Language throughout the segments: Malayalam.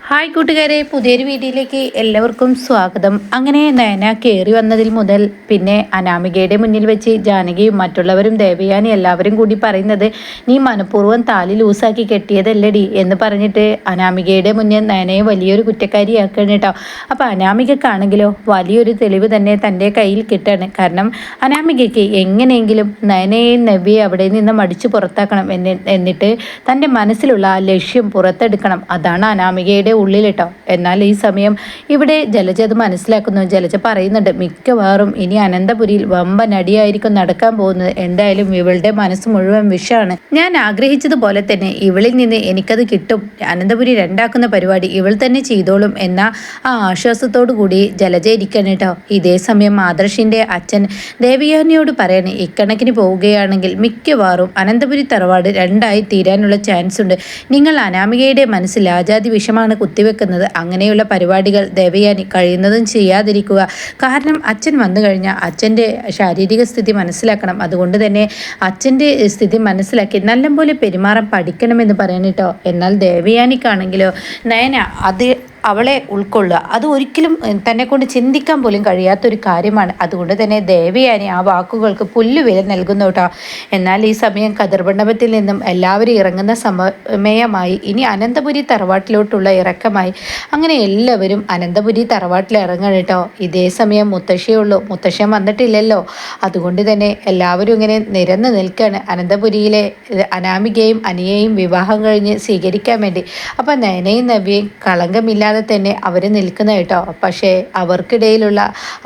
ഹായ് കൂട്ടുകാരെ, പുതിയൊരു വീഡിയോയിലേക്ക് എല്ലാവർക്കും സ്വാഗതം. അങ്ങനെ നയന കയറി വന്നതിൽ മുതൽ പിന്നെ അനാമികയുടെ മുന്നിൽ വെച്ച് ജാനകിയും മറ്റുള്ളവരും ദേവയാനി എല്ലാവരും കൂടി പറയുന്നത്, നീ മനഃപൂർവ്വം താലി ലൂസാക്കി കെട്ടിയതല്ലടി എന്ന് പറഞ്ഞിട്ട് അനാമികയുടെ മുന്നിൽ നയനയെ വലിയൊരു കുറ്റക്കാരിയാക്കണം കേട്ടോ. അപ്പോൾ അനാമികക്കാണെങ്കിലോ വലിയൊരു തെളിവ് തന്നെ തൻ്റെ കയ്യിൽ കിട്ടാണ്. കാരണം അനാമികയ്ക്ക് എങ്ങനെയെങ്കിലും നയനയെയും നവ്യയെ അവിടെ നിന്ന് മടിച്ചു പുറത്താക്കണം എന്നിട്ട് തൻ്റെ മനസ്സിലുള്ള ആ ലക്ഷ്യം പുറത്തെടുക്കണം. അതാണ് അനാമികയുടെ ഉള്ളിൽ കേട്ടോ. എന്നാൽ ഈ സമയം ഇവിടെ ജലജ അത് മനസ്സിലാക്കുന്നു. ജലജ പറയുന്നുണ്ട്, മിക്കവാറും ഇനി അനന്തപുരിയിൽ വമ്പൻ അടിയായിരിക്കും നടക്കാൻ പോകുന്നത്. എന്തായാലും ഇവളുടെ മനസ്സ് മുഴുവൻ വിഷമാണ്. ഞാൻ ആഗ്രഹിച്ചതുപോലെ തന്നെ ഇവളിൽ നിന്ന് എനിക്കത് കിട്ടും. അനന്തപുരി രണ്ടാക്കുന്ന പരിപാടി ഇവൾ തന്നെ ചെയ്തോളും എന്ന ആ ആശ്വാസത്തോടു കൂടി ജലജ ഇരിക്കണം കേട്ടോ. ഇതേ സമയം ആദർശിന്റെ അച്ഛൻ ദേവയാനിയോട് പറയണേ, ഇക്കണക്കിന് പോവുകയാണെങ്കിൽ മിക്കവാറും അനന്തപുരി തറവാട് രണ്ടായി തീരാനുള്ള ചാൻസ് ഉണ്ട്. നിങ്ങൾ അനാമികയുടെ മനസ്സിൽ ആജാതി വിഷമാണ് കുത്തിവെക്കുന്നത്. അങ്ങനെയുള്ള പരിപാടികൾ ദേവയാനി കഴിയുന്നതും ചെയ്യാതിരിക്കുക. കാരണം അച്ഛൻ വന്നു കഴിഞ്ഞാൽ അച്ഛൻ്റെ ശാരീരിക സ്ഥിതി മനസ്സിലാക്കണം. അതുകൊണ്ട് തന്നെ അച്ഛൻ്റെ സ്ഥിതി മനസ്സിലാക്കി നല്ലപോലെ പെരുമാറാൻ പഠിക്കണമെന്ന് പറയണിട്ടോ. എന്നാൽ ദേവയാനിക്കാണെങ്കിലോ നയന അവളെ ഉൾക്കൊള്ളുക അത് ഒരിക്കലും തന്നെ കൊണ്ട് ചിന്തിക്കാൻ പോലും കഴിയാത്തൊരു കാര്യമാണ്. അതുകൊണ്ട് തന്നെ ദേവയാനി ആ വാക്കുകൾക്ക് പുല്ലുവില നൽകുന്നു കേട്ടോ. എന്നാൽ ഈ സമയം കതിർമണ്ഡപത്തിൽ നിന്നും എല്ലാവരും ഇറങ്ങുന്ന സമയമായി. ഇനി അനന്തപുരി തറവാട്ടിലോട്ടുള്ള ഇറക്കമായി. അങ്ങനെ എല്ലാവരും അനന്തപുരി തറവാട്ടിൽ ഇറങ്ങണം കേട്ടോ. ഇതേ സമയം മുത്തശ്ശിയേ ഉള്ളൂ. മുത്തശ്ശൻ വന്നിട്ടില്ലല്ലോ. അതുകൊണ്ട് തന്നെ എല്ലാവരും ഇങ്ങനെ നിരന്ന് നിൽക്കുകയാണ് അനന്തപുരിയിലെ അനാമികയും അനിയെയും വിവാഹം കഴിഞ്ഞ് സ്വീകരിക്കാൻ വേണ്ടി. അപ്പം നയനയും നവ്യയും കളങ്കമില്ലാതെ തന്നെ അവർ നിൽക്കുന്ന കേട്ടോ. പക്ഷേ അവർക്കിടയിലുള്ള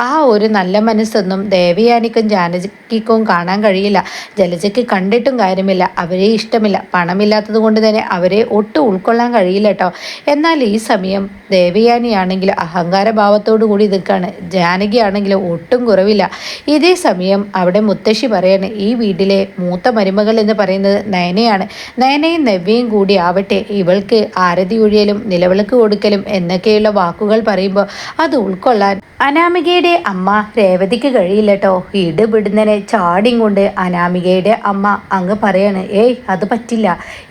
ആ ഒരു നല്ല മനസ്സൊന്നും ദേവയാനിക്കും ജാനകിക്കും കാണാൻ കഴിയില്ല. ജലജയ്ക്ക് കണ്ടിട്ടും കാര്യമില്ല. അവരെ ഇഷ്ടമില്ല. പണമില്ലാത്തത് കൊണ്ട് തന്നെ അവരെ ഒട്ടും ഉൾക്കൊള്ളാൻ കഴിയില്ല കേട്ടോ. എന്നാൽ ഈ സമയം ദേവയാനിയാണെങ്കിൽ അഹങ്കാരഭാവത്തോടു കൂടി നിൽക്കുകയാണ്. ജാനകി ആണെങ്കിൽ ഒട്ടും കുറവില്ല. ഇതേ സമയം അവിടെ മുത്തശ്ശി പറയാണ്, ഈ വീട്ടിലെ മൂത്ത മരുമകൾ എന്ന് പറയുന്നത് നയനയാണ്. നയനയും നവ്യയും കൂടി ആവട്ടെ ഇവൾക്ക് ആരതി ഒഴിയലും നിലവിളക്ക് കൊടുക്കലും എന്നൊക്കെയുള്ള വാക്കുകൾ പറയുമ്പോൾ അത് ഉൾക്കൊള്ളാൻ അനാമികയുടെ അമ്മ രേവതിക്ക് കഴിയില്ല കേട്ടോ. ഇടുപിടുന്നനെ ചാടിയും കൊണ്ട് അനാമികയുടെ അമ്മ അങ്ങ് പറയാണ്, ഏയ് അത് പറ്റില്ല.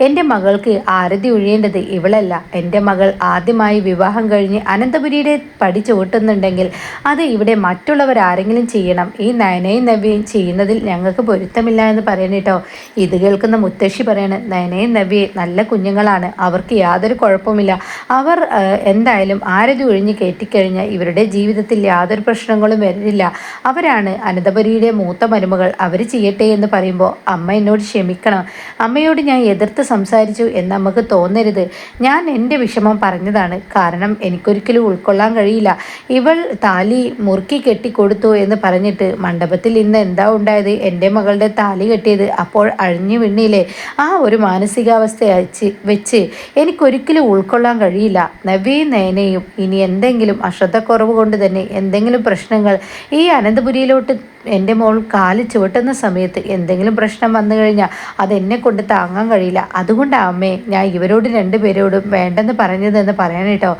എൻ്റെ മകൾക്ക് ആരതി ഒഴിയേണ്ടത് ഇവളല്ല. എൻ്റെ മകൾ ആദ്യമായി വിവാഹം കഴിഞ്ഞ് അനന്തപുരിയുടെ പടി ചുവട്ടുന്നുണ്ടെങ്കിൽ അത് ഇവിടെ മറ്റുള്ളവർ ആരെങ്കിലും ചെയ്യണം. ഈ നയനയും നവ്യയും ചെയ്യുന്നതിൽ ഞങ്ങൾക്ക് പൊരുത്തമില്ല എന്ന് പറയണ കേട്ടോ. ഇത് കേൾക്കുന്ന മുത്തശ്ശി പറയാണ്, നയനയും നവ്യയും നല്ല കുഞ്ഞുങ്ങളാണ്. അവർക്ക് യാതൊരു കുഴപ്പമില്ല. അവർ എന്തായാലും ആരതി ഒഴിഞ്ഞ് കയറ്റിക്കഴിഞ്ഞാൽ ഇവരുടെ ജീവിതത്തിൽ യാതൊരു പ്രശ്നങ്ങളും വരില്ല. അവരാണ് അനന്തപുരിയുടെ മൂത്ത മരുമകൾ. അവർ ചെയ്യട്ടെ എന്ന് പറയുമ്പോൾ അമ്മ എന്നോട് ക്ഷമിക്കണം. അമ്മയോട് ഞാൻ എതിർത്ത് സംസാരിച്ചു എന്ന് നമുക്ക് തോന്നരുത്. ഞാൻ എൻ്റെ വിഷമം പറഞ്ഞതാണ്. കാരണം എനിക്കൊരിക്കലും ഉൾക്കൊള്ളാൻ കഴിയില്ല. ഇവൾ താലി മുറുക്കി കെട്ടിക്കൊടുത്തു എന്ന് പറഞ്ഞിട്ട് മണ്ഡപത്തിൽ ഇന്ന് എന്താ ഉണ്ടായത്? എൻ്റെ മകളുടെ താലി കെട്ടിയത് അപ്പോൾ അഴിഞ്ഞു വീണില്ലേ? ആ ഒരു മാനസികാവസ്ഥ വെച്ച് എനിക്കൊരിക്കലും ഉൾക്കൊള്ളാൻ കഴിയില്ല. നവ്യയും നയനയും ഇനി എന്തെങ്കിലും അശ്രദ്ധക്കുറവ് കൊണ്ട് തന്നെ എന്തെങ്കിലും പ്രശ്നങ്ങൾ ഈ അനന്തപുരിയിലോട്ട് എൻ്റെ മോൾ കാല് ചുവട്ടുന്ന സമയത്ത് എന്തെങ്കിലും പ്രശ്നം വന്നു കഴിഞ്ഞാൽ അതെന്നെ കൊണ്ട് താങ്ങാൻ കഴിയില്ല. അതുകൊണ്ടാണ് അമ്മേ ഞാൻ ഇവരോട് രണ്ടുപേരോടും വേണ്ടെന്ന് പറഞ്ഞതെന്ന് പറയണം കേട്ടോ.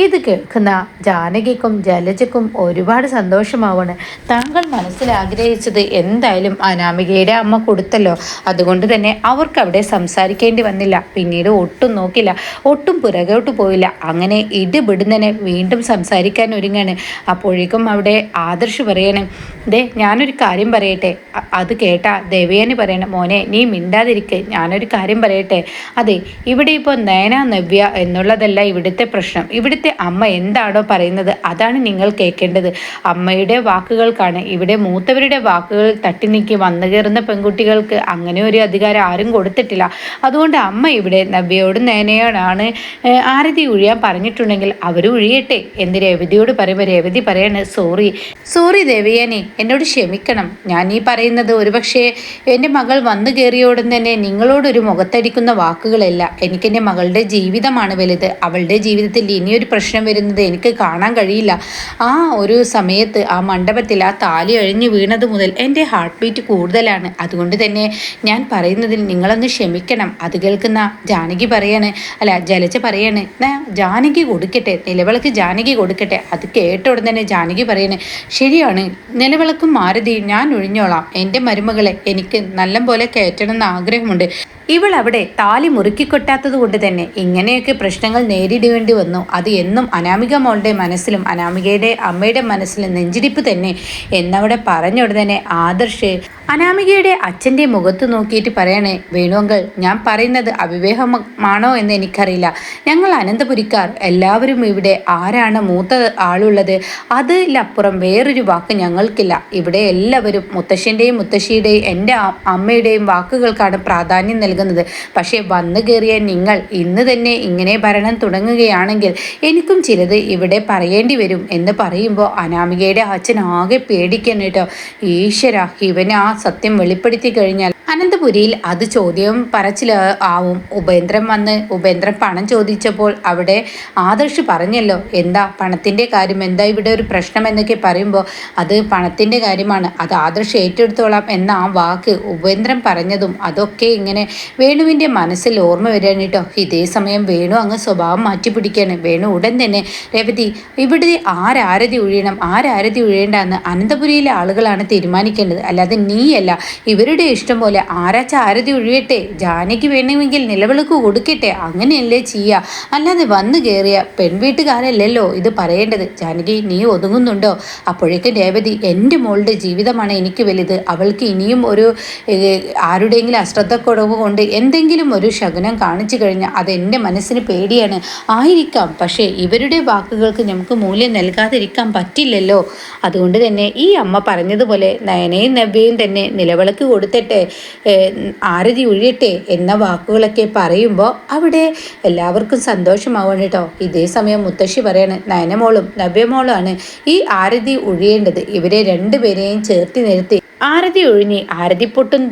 ഇത് കേൾക്കുന്ന ജാനകിക്കും ജലജയ്ക്കും ഒരുപാട് സന്തോഷമാവാണ്. താങ്കൾ മനസ്സിൽ ആഗ്രഹിച്ചത് എന്തായാലും അനാമികയുടെ അമ്മ കൊടുത്തല്ലോ. അതുകൊണ്ട് തന്നെ അവർക്ക് അവിടെ സംസാരിക്കേണ്ടി വന്നില്ല. പിന്നീട് ഒട്ടും നോക്കില്ല, ഒട്ടും പുറകോട്ട് പോയില്ല. അങ്ങനെ ഇടിപിടുന്നനെ വീണ്ടും സംസാരിക്കാൻ ഒരുങ്ങാണ്. അപ്പോഴേക്കും അവിടെ ആദർശ് പറയണം, ദേ ഞാനൊരു കാര്യം പറയട്ടെ. അത് കേട്ടാ ദേവയാനി പറയണം, മോനെ നീ മിണ്ടാതിരിക്കെ, ഞാനൊരു കാര്യം പറയട്ടെ. അതെ, ഇവിടെ ഇപ്പോൾ നയന നവ്യ എന്നുള്ളതല്ല ഇവിടുത്തെ പ്രശ്നം. ഇവിടുത്തെ അമ്മ എന്താണോ പറയുന്നത് അതാണ് നിങ്ങൾ കേൾക്കേണ്ടത്. അമ്മയുടെ വാക്കുകൾക്കാണ് ഇവിടെ മൂത്തവരുടെ വാക്കുകൾ തട്ടി നീക്കി വന്നു കയറുന്ന പെൺകുട്ടികൾക്ക് അങ്ങനെ ഒരു അധികാരം ആരും കൊടുത്തിട്ടില്ല. അതുകൊണ്ട് അമ്മ ഇവിടെ നവ്യയോടും നയനയോടാണ് ആരതി ഒഴിയാൻ പറഞ്ഞിട്ടുണ്ടെങ്കിൽ അവർ ഒഴിയട്ടെ എന്ന് രേവതിയോട് പറയുമ്പോൾ രേവതി പറയാണ്, സോറി ദേവയാനി, എന്നോട് ക്ഷമിക്കണം. ഞാൻ ഈ പറയുന്നത് ഒരുപക്ഷെ എൻ്റെ മകൾ വന്നു കയറിയോടും തന്നെ നിങ്ങളോടൊരു മുഖത്തടിക്കുന്ന വാക്കുകളല്ല. എനിക്കെൻ്റെ മകളുടെ ജീവിതമാണ് വലുത്. അവളുടെ ജീവിതത്തിൽ ഇനിയൊരു പ്രശ്നം വരുന്നത് എനിക്ക് കാണാൻ കഴിയില്ല. ആ ഒരു സമയത്ത് ആ മണ്ഡപത്തിൽ ആ താലി അഴിഞ്ഞു വീണത് മുതൽ എൻ്റെ ഹാർട്ട് ബീറ്റ് കൂടുതലാണ്. അതുകൊണ്ട് തന്നെ ഞാൻ പറയുന്നതിൽ നിങ്ങളൊന്ന് ക്ഷമിക്കണം. അത് കേൾക്കുന്ന ജലജ പറയാണ്, ജാനകി കൊടുക്കട്ടെ, നിലവിളക്ക് ജാനകി കൊടുക്കട്ടെ. അത് കേട്ട ഉടൻ തന്നെ ജാനകി പറയാണ്, ശരിയാണ്, നിലവിളക്കും ആരതി ഞാൻ ഒഴിഞ്ഞോളാം. എൻ്റെ മരുമകളെ എനിക്ക് നല്ലപോലെ കയറ്റണമെന്ന് ആഗ്രഹമുണ്ട്. ഇവൾ അവിടെ താലി മുറുക്കിക്കൊട്ടാത്തത് കൊണ്ട് തന്നെ ഇങ്ങനെയൊക്കെ പ്രശ്നങ്ങൾ നേരിടേണ്ടി വന്നു. അത് എന്നും അനാമിക മോളുടെ മനസ്സിലും അനാമികയുടെ അമ്മയുടെ മനസ്സിലും നെഞ്ചിടിപ്പ് തന്നെ എന്നവിടെ പറഞ്ഞ ഉടനെ ആദർശ് അനാമികയുടെ അച്ഛൻ്റെ മുഖത്ത് നോക്കിയിട്ട് പറയണേ, വേണുവങ്കൾ ഞാൻ പറയുന്നത് അവിവേകമാണോ എന്ന് എനിക്കറിയില്ല. ഞങ്ങൾ അനന്തപുരിക്കാർ എല്ലാവരും ഇവിടെ ആരാണ് മൂത്ത ആളുള്ളത് അതിലപ്പുറം വേറൊരു വാക്ക് ഞങ്ങൾക്കില്ല. ഇവിടെ എല്ലാവരും മുത്തശ്ശൻ്റെയും മുത്തശ്ശിയുടെയും എൻ്റെ അമ്മയുടെയും വാക്കുകൾക്കാണ് പ്രാധാന്യം നൽകുന്നത്. പക്ഷേ വന്നു കയറിയ നിങ്ങൾ ഇന്ന് തന്നെ ഇങ്ങനെ ഭരണം തുടങ്ങുകയാണെങ്കിൽ എനിക്കും ചിലത് ഇവിടെ പറയേണ്ടി വരും എന്ന് പറയുമ്പോൾ അനാമികയുടെ അച്ഛൻ ആകെ പേടിക്കണം കേട്ടോ. ഈശ്വര, ഇവന് ആ സത്യം വെളിപ്പെടുത്തി കഴിഞ്ഞാൽ അനന്തപുരിയിൽ അത് ചോദ്യം പറച്ചിൽ ആവും. ഉപേന്ദ്രൻ പണം ചോദിച്ചപ്പോൾ അവിടെ ആദർശ് പറഞ്ഞല്ലോ, എന്താ പണത്തിൻ്റെ കാര്യം, എന്താ ഇവിടെ ഒരു പ്രശ്നം എന്നൊക്കെ പറയുമ്പോൾ അത് പണത്തിൻ്റെ കാര്യമാണ്, അത് ആദർശ് ഏറ്റെടുത്തോളാം എന്ന ആ വാക്ക് ഉപേന്ദ്രൻ പറഞ്ഞതും അതൊക്കെ ഇങ്ങനെ വേണുവിൻ്റെ മനസ്സിൽ ഓർമ്മ വരികയാണ് കേട്ടോ. ഇതേ സമയം വേണു അങ്ങ് സ്വഭാവം മാറ്റി പിടിക്കുകയാണ്. വേണു ഉടൻ തന്നെ രേവതി, ഇവിടെ ആരാരതി ഒഴിയണം ആരാരതി ഒഴിയേണ്ടെന്ന് അനന്തപുരിയിലെ ആളുകളാണ് തീരുമാനിക്കേണ്ടത്, അല്ലാതെ നീയല്ല. ഇവരുടെ ഇഷ്ടം പോലെ ആരാച്ച ആരതി ഒഴിയട്ടെ, ജാനകി വേണമെങ്കിൽ നിലവിളക്ക് കൊടുക്കട്ടെ, അങ്ങനെയല്ലേ ചെയ്യുക, അല്ലാതെ വന്നു കയറിയ പെൺവീട്ടുകാരല്ലല്ലോ ഇത് പറയേണ്ടത്. ജാനകി നീ ഒതുങ്ങുന്നുണ്ടോ? അപ്പോഴേക്കും രേവതി, എൻ്റെ മോളുടെ ജീവിതമാണ് എനിക്ക് വലുത്. അവൾക്ക് ഇനിയും ഒരു ആരുടെയെങ്കിലും അശ്രദ്ധക്കുറവ് കൊണ്ട് എന്തെങ്കിലും ഒരു ശകുനം കാണിച്ചു കഴിഞ്ഞാൽ അത് എൻ്റെ മനസ്സിന് പേടിയാണ്. ആയിരിക്കാം, പക്ഷേ ഇവരുടെ വാക്കുകൾക്ക് നമുക്ക് മൂല്യം നൽകാതിരിക്കാൻ പറ്റില്ലല്ലോ. അതുകൊണ്ട് തന്നെ ഈ അമ്മ പറഞ്ഞതുപോലെ നയനയും നവ്യയും തന്നെ നിലവിളക്ക് കൊടുത്തിട്ടെ, ആരതി ഒഴിയട്ടെ എന്ന വാക്കുകളൊക്കെ പറയുമ്പോൾ അവിടെ എല്ലാവർക്കും സന്തോഷമാവണം കേട്ടോ. ഇതേ സമയം മുത്തശ്ശി പറയാണ്, നയനമോളും നവ്യമോളുമാണ് ഈ ആരതി ഒഴിയേണ്ടത്. ഇവരെ രണ്ടുപേരെയും ചേർത്തി നിർത്തി ആരതി ഒഴിഞ്ഞ് ആരതിപ്പൊട്ടും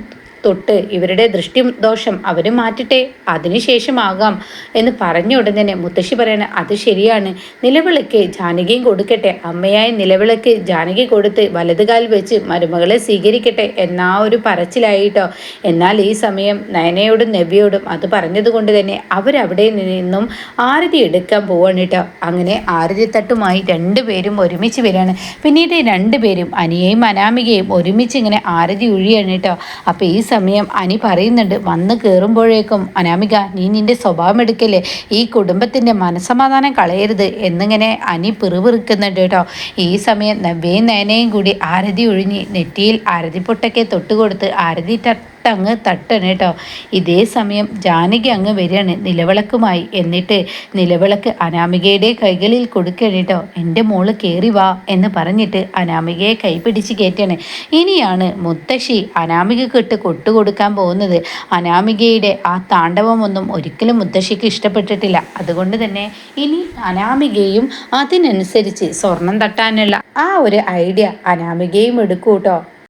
തൊട്ട് ഇവരുടെ ദൃഷ്ടി ദോഷം അവർ മാറ്റട്ടെ, അതിനുശേഷമാകാം എന്ന് പറഞ്ഞ ഉടൻ തന്നെ മുത്തശ്ശി പറയണ, അത് ശരിയാണ്, നിലവിളക്ക് ജാനകിയും കൊടുക്കട്ടെ, അമ്മയായ നിലവിളക്ക് ജാനകി കൊടുത്ത് വലതുകാൽ വെച്ച് മരുമകളെ സ്വീകരിക്കട്ടെ എന്നാ ഒരു പറച്ചിലായിട്ടോ. എന്നാൽ ഈ സമയം നയനയോടും നവ്യയോടും അത് പറഞ്ഞതുകൊണ്ട് തന്നെ അവരവിടെ നിന്നും ആരതി എടുക്കാൻ പോവാണ് കേട്ടോ. അങ്ങനെ ആരതി തട്ടുമായി രണ്ടുപേരും ഒരുമിച്ച് വരികയാണ്. പിന്നീട് രണ്ടുപേരും അനിയയും അനാമികയും ഒരുമിച്ച് ഇങ്ങനെ ആരതി ഒഴിയാണ് കേട്ടോ. അപ്പോൾ ഈ സമയം അനി പറയുന്നുണ്ട്, വന്ന് കയറുമ്പോഴേക്കും അനാമിക നീ നിൻ്റെ സ്വഭാവം എടുക്കല്ലേ, ഈ കുടുംബത്തിൻ്റെ മനസ്സമാധാനം കളയരുത് എന്നിങ്ങനെ അനി പിറുപിറുക്കുന്നുണ്ട് കേട്ടോ. ഈ സമയം നവ്യയും നയനയും കൂടി ആരതി ഒഴിഞ്ഞ് നെറ്റിയിൽ ആരതിപ്പൊട്ടൊക്കെ തൊട്ടുകൊടുത്ത് ആരതി അങ്ങ് തട്ടണം കേട്ടോ. ഇതേ സമയം ജാനകി അങ്ങ് വരികയാണ് നിലവിളക്കുമായി. എന്നിട്ട് നിലവിളക്ക് അനാമികയുടെ കൈകളിൽ കൊടുക്കണം കേട്ടോ. എൻ്റെ മോള് കയറി വാ എന്ന് പറഞ്ഞിട്ട് അനാമികയെ കൈപിടിച്ച് കയറ്റാണ്. ഇനിയാണ് മുത്തശ്ശി അനാമികക്ക് ഇട്ട് കൊട്ടുകൊടുക്കാൻ പോകുന്നത്. അനാമികയുടെ ആ താണ്ഡവമൊന്നും ഒരിക്കലും മുത്തശ്ശിക്ക് ഇഷ്ടപ്പെട്ടിട്ടില്ല. അതുകൊണ്ട് തന്നെ ഇനി അനാമികയും അതിനനുസരിച്ച് സ്വർണം തട്ടാനുള്ള ആ ഒരു ഐഡിയ അനാമികയും എടുക്കൂ കേട്ടോ.